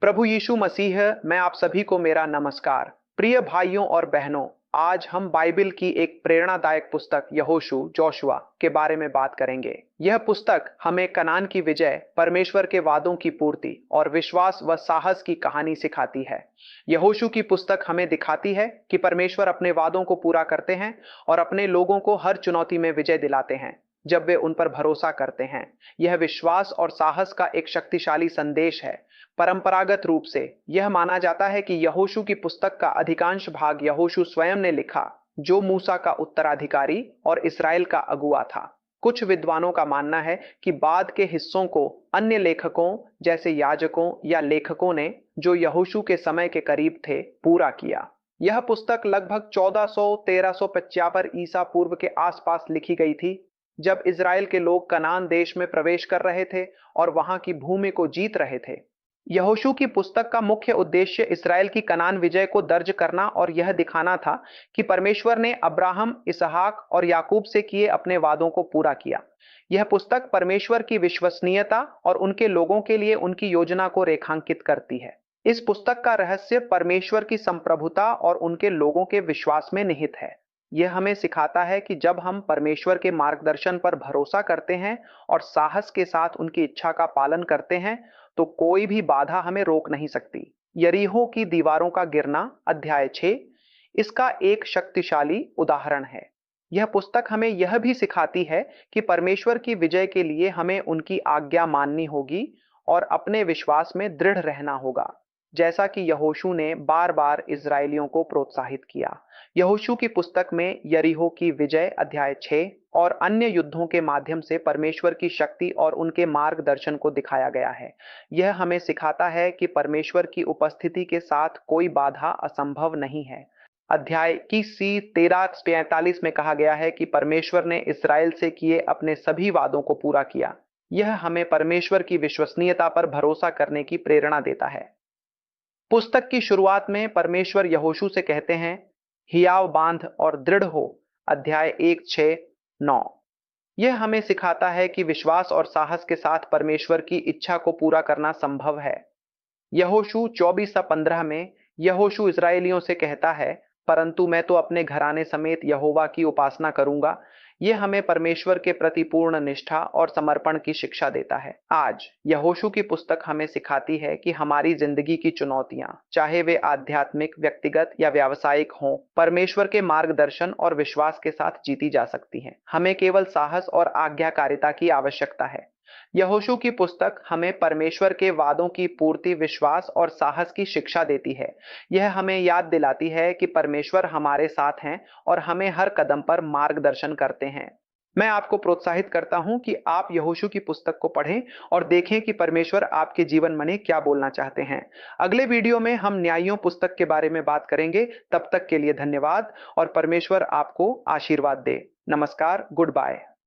प्रभु यीशु मसीह में आप सभी को मेरा नमस्कार। प्रिय भाइयों और बहनों, आज हम बाइबल की एक प्रेरणादायक पुस्तक यहोशू जोशुआ के बारे में बात करेंगे। यह पुस्तक हमें कनान की विजय, परमेश्वर के वादों की पूर्ति और विश्वास व साहस की कहानी सिखाती है। यहोशू की पुस्तक हमें दिखाती है कि परमेश्वर अपने वादों को पूरा करते हैं और अपने लोगों को हर चुनौती में विजय दिलाते हैं जब वे उन पर भरोसा करते हैं। यह विश्वास और साहस का एक शक्तिशाली संदेश है। परंपरागत रूप से यह माना जाता है कि यहोशू की पुस्तक का अधिकांश भाग यहोशू स्वयं ने लिखा, जो मूसा का उत्तराधिकारी और इस्राएल का अगुआ था। कुछ विद्वानों का मानना है कि बाद के हिस्सों को अन्य लेखकों जैसे याजकों या लेखकों ने, जो यहोशू के समय के करीब थे, पूरा किया। यह पुस्तक लगभग 1400-1350 ईसा पूर्व के आसपास लिखी गई थी, जब इज़राइल के लोग कनान देश में प्रवेश कर रहे थे और वहां की भूमि को जीत रहे थे। यहोशू की पुस्तक का मुख्य उद्देश्य इस्राएल की कनान विजय को दर्ज करना और यह दिखाना था कि परमेश्वर ने अब्राहम, इसहाक और याकूब से किए अपने वादों को पूरा किया। यह पुस्तक परमेश्वर की विश्वसनीयता और उनके लोगों के लिए उनकी योजना को रेखांकित करती है। इस पुस्तक का रहस्य परमेश्वर की संप्रभुता और उनके लोगों के विश्वास में निहित है। यह हमें सिखाता है कि जब हम परमेश्वर के मार्गदर्शन पर भरोसा करते हैं और साहस के साथ उनकी इच्छा का पालन करते हैं, तो कोई भी बाधा हमें रोक नहीं सकती। यरीहो की दीवारों का गिरना, अध्याय 6, इसका एक शक्तिशाली उदाहरण है। यह पुस्तक हमें यह भी सिखाती है कि परमेश्वर की विजय के लिए हमें उनकी आज्ञा माननी होगी और अपने विश्वास में दृढ़ रहना होगा, जैसा कि यहोशू ने बार बार इज़राइलियों को प्रोत्साहित किया। यहोशू की पुस्तक में यरीहो की विजय, अध्याय 6, और अन्य युद्धों के माध्यम से परमेश्वर की शक्ति और उनके मार्गदर्शन को दिखाया गया है। यह हमें सिखाता है कि परमेश्वर की उपस्थिति के साथ कोई बाधा असंभव नहीं है। अध्याय की सी 13-45 में कहा गया है कि परमेश्वर ने इस्राएल से किए अपने सभी वादों को पूरा किया। यह हमें परमेश्वर की विश्वसनीयता पर भरोसा करने की प्रेरणा देता है। पुस्तक की शुरुआत में परमेश्वर यहोशू से कहते हैं, हियाव बांध और दृढ़ हो, अध्याय 1-6-9। यह हमें सिखाता है कि विश्वास और साहस के साथ परमेश्वर की इच्छा को पूरा करना संभव है। यहोशू 24-15 में यहोशू इज़राइलियों से कहता है, परंतु मैं तो अपने घराने समेत यहोवा की उपासना करूंगा। यह हमें परमेश्वर के प्रति पूर्ण निष्ठा और समर्पण की शिक्षा देता है। आज यहोशू की पुस्तक हमें सिखाती है कि हमारी जिंदगी की चुनौतियां, चाहे वे आध्यात्मिक, व्यक्तिगत या व्यावसायिक हों, परमेश्वर के मार्गदर्शन और विश्वास के साथ जीती जा सकती हैं। हमें केवल साहस और आज्ञाकारिता की आवश्यकता है। यहोशू की पुस्तक हमें परमेश्वर के वादों की पूर्ति, विश्वास और साहस की शिक्षा देती है। यह हमें याद दिलाती है कि परमेश्वर हमारे साथ हैं और हमें हर कदम पर मार्गदर्शन करते हैं। मैं आपको प्रोत्साहित करता हूं कि आप यहोशू की पुस्तक को पढ़ें और देखें कि परमेश्वर आपके जीवन में क्या बोलना चाहते हैं। अगले वीडियो में हम न्यायियों पुस्तक के बारे में बात करेंगे। तब तक के लिए धन्यवाद और परमेश्वर आपको आशीर्वाद दे। नमस्कार, गुड बाय।